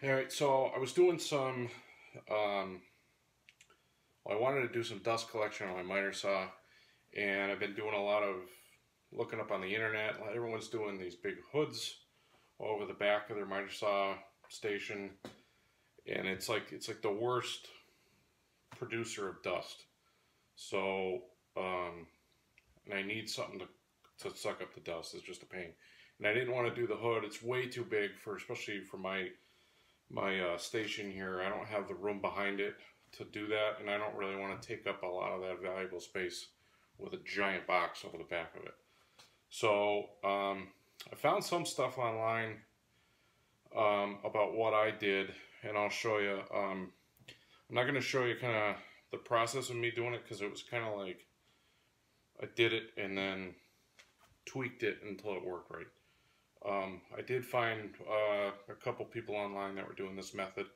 Alright, so I was doing some, I wanted to do some dust collection on my miter saw, and I've been doing a lot of looking up on the internet. Everyone's doing these big hoods over the back of their miter saw station, and it's like the worst producer of dust. So, and I need something to suck up the dust. It's just a pain. And I didn't want to do the hood. It's way too big for, especially for my station here. I don't have the room behind it to do that, and I don't really want to take up a lot of that valuable space with a giant box over the back of it. So I found some stuff online about what I did, and I'll show you. I'm not going to show you kind of the process of me doing it, because it was kind of like I did it and then tweaked it until it worked right. I did find a couple people online that were doing this method,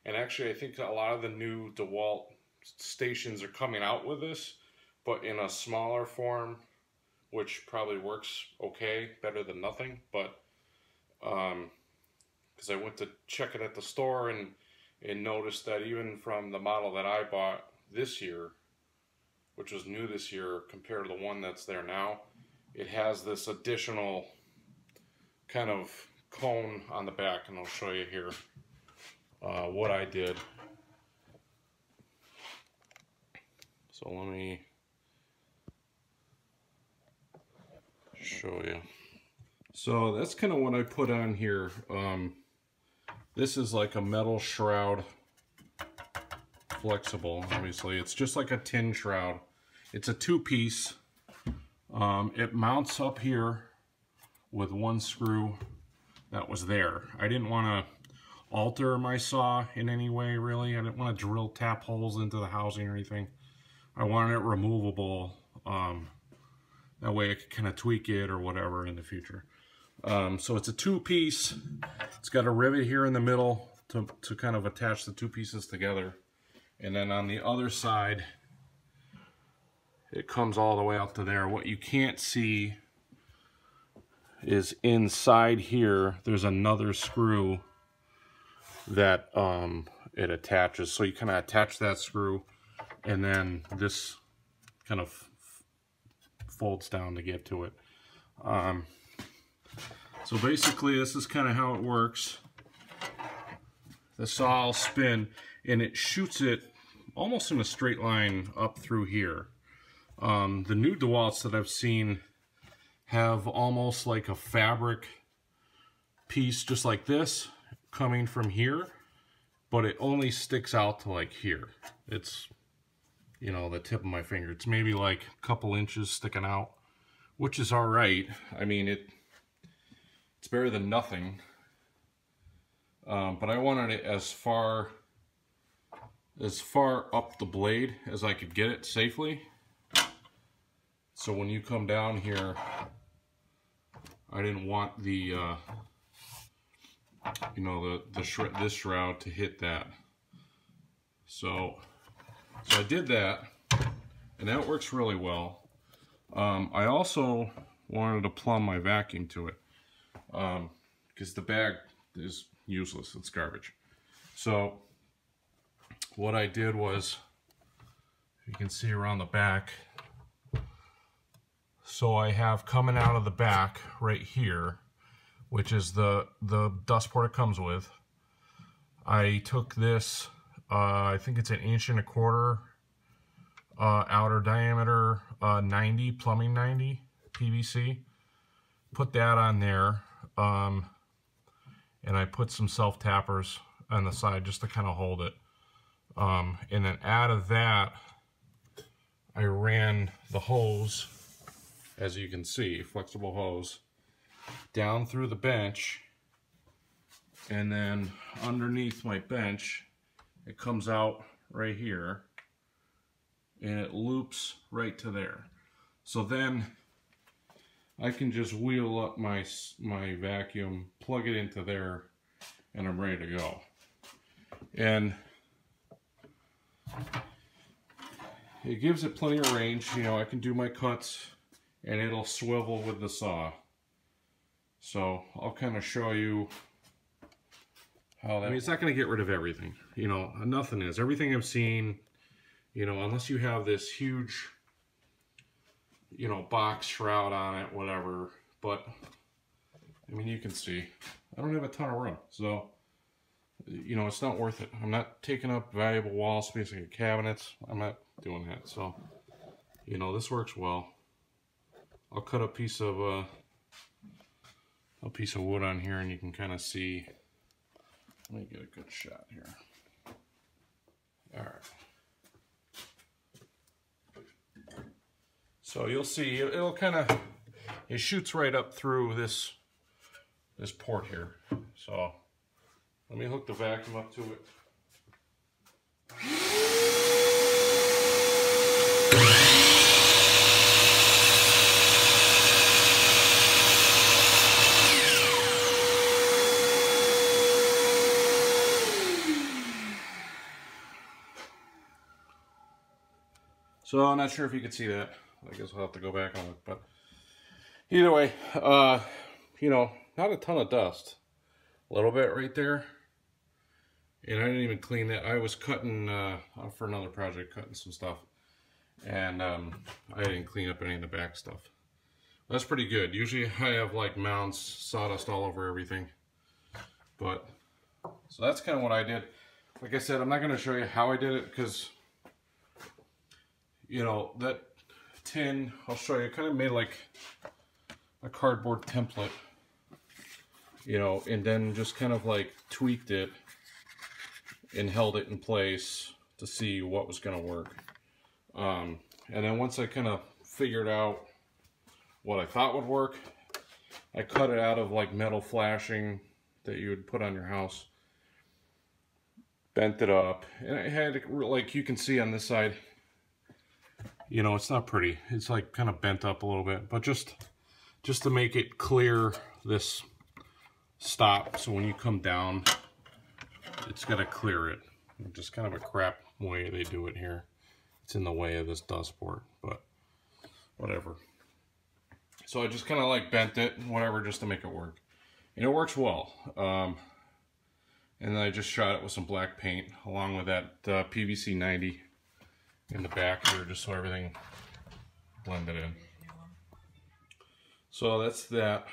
and actually I think a lot of the new Dewalt stations are coming out with this, but in a smaller form, which probably works okay, better than nothing. But because I went to check it at the store and noticed that even from the model that I bought this year, which was new this year compared to the one that's there now, it has this additional kind of cone on the back, and I'll show you here what I did. So let me show you. So that's kind of what I put on here. This is like a metal shroud, flexible. Obviously, it's just like a tin shroud. It's a two-piece. It mounts up here with one screw that was there. I didn't want to alter my saw in any way, really. I didn't want to drill tap holes into the housing or anything. I wanted it removable. That way I could kind of tweak it or whatever in the future. So it's a two-piece. It's got a rivet here in the middle to kind of attach the two pieces together. And then on the other side, it comes all the way out to there. What you can't see is inside here, there's another screw that it attaches. So you kind of attach that screw, and then this kind of folds down to get to it. So basically this is kind of how it works. The saw will spin, and it shoots it almost in a straight line up through here. The new Dewalts that I've seen have almost like a fabric piece just like this coming from here, but it only sticks out to like here. It's, you know, the tip of my finger. It's maybe like a couple inches sticking out, which is all right. I mean, it's better than nothing. But I wanted it as far up the blade as I could get it safely. So when you come down here, I didn't want the, you know, this shroud to hit that. So I did that, and that works really well. I also wanted to plumb my vacuum to it, because the bag is useless. It's garbage. So what I did was, you can see around the back, so I have coming out of the back right here, which is the dust port it comes with. I took this, I think it's 1.25 inch outer diameter, 90 plumbing 90 PVC. Put that on there, and I put some self tappers on the side just to kind of hold it. And then out of that, I ran the hose, as you can see, flexible hose, down through the bench, and then underneath my bench, it comes out right here, and it loops right to there. So then I can just wheel up my vacuum, plug it into there, and I'm ready to go. And it gives it plenty of range. You know, I can do my cuts, and it'll swivel with the saw. So I'll kind of show you I mean, it's not going to get rid of everything. You know, nothing is. Everything I've seen, you know, unless you have this huge, you know, box shroud on it, whatever. But, I mean, you can see, I don't have a ton of room. So, you know, it's not worth it. I'm not taking up valuable wall space like cabinets. I'm not doing that. So, you know, this works well. I'll cut a piece of wood on here, and you can kind of see. Let me get a good shot here. All right. So you'll see it'll kind of, it shoots right up through this port here. So let me hook the vacuum up to it. So I'm not sure if you could see that. I guess I'll have to go back on it. But either way, you know, not a ton of dust. A little bit right there. And I didn't even clean that. I was cutting, for another project, cutting some stuff. And I didn't clean up any of the back stuff. That's pretty good. Usually I have like mounds, sawdust all over everything. But, so that's kind of what I did. Like I said, I'm not going to show you how I did it because, you know, that tin, I'll show you, kind of made like a cardboard template, you know, and then just kind of like tweaked it and held it in place to see what was going to work. And then once I kind of figured out what I thought would work, I cut it out of like metal flashing that you would put on your house, bent it up, and I had, like you can see on this side, you know, it's not pretty. It's like kind of bent up a little bit, but just to make it clear this stop, so when you come down, it's got to clear it. Just kind of a crap way they do it here. It's in the way of this dust port, but whatever. So I just kind of like bent it and whatever just to make it work. And it works well. And then I just shot it with some black paint along with that PVC 90 in the back here, just so everything blended in. So that's that.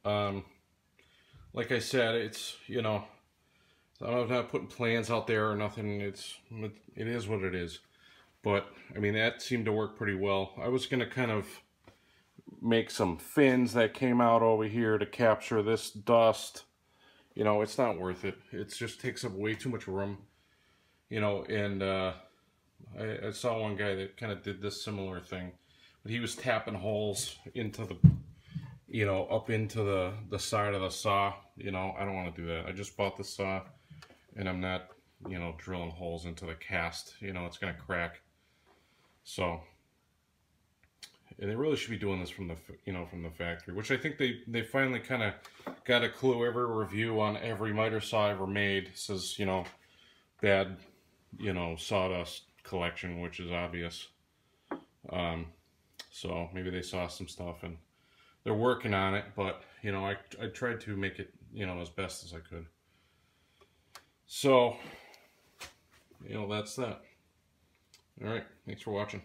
Like I said, it's, you know, I'm not putting plans out there or nothing. It is what it is. But I mean, that seemed to work pretty well. I was gonna kind of make some fins that came out over here to capture this dust. You know, it's not worth it. It just takes up way too much room. You know, and I saw one guy that kind of did this similar thing, but he was tapping holes into the, you know, up into the side of the saw. You know, I don't want to do that. I just bought the saw, and I'm not, you know, drilling holes into the cast. You know, it's gonna crack. So, and they really should be doing this from the, you know, from the factory, which I think they finally kind of got a clue. Every review on every miter saw ever made says, you know, bad, you know, sawdust collection, which is obvious. So maybe they saw some stuff and they're working on it, but you know, I tried to make it, you know, as best as I could. So, you know, that's that. All right, thanks for watching.